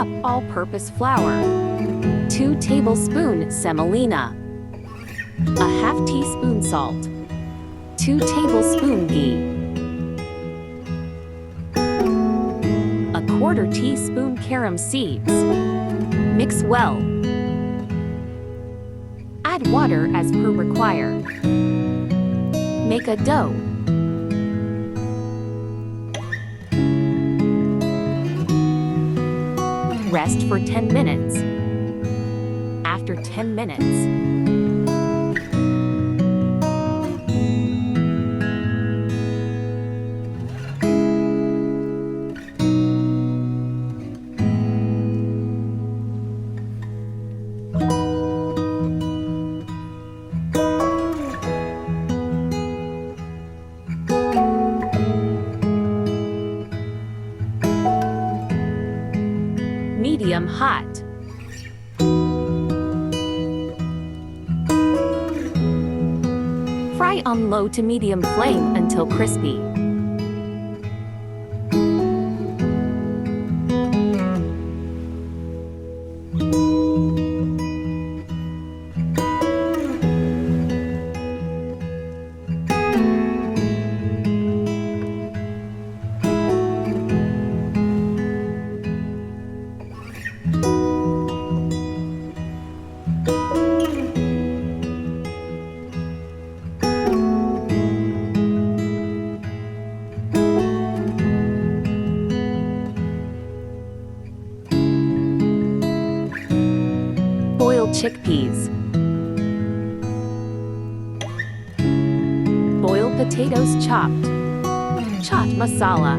cup all-purpose flour, 2 tablespoons semolina, a half teaspoon salt, 2 tablespoons ghee, a 1/4 teaspoon carom seeds. Mix well. Add water as per require. Make a dough. Rest for 10 minutes. After 10 minutes, medium hot. Fry on low to medium flame until crispy. Boiled chickpeas. Boiled potatoes chopped. Chaat masala.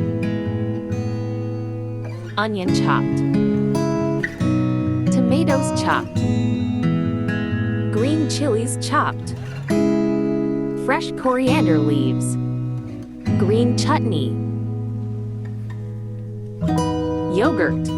Onion chopped. Tomatoes chopped. Green chilies chopped. Fresh coriander leaves. Green chutney. Yogurt.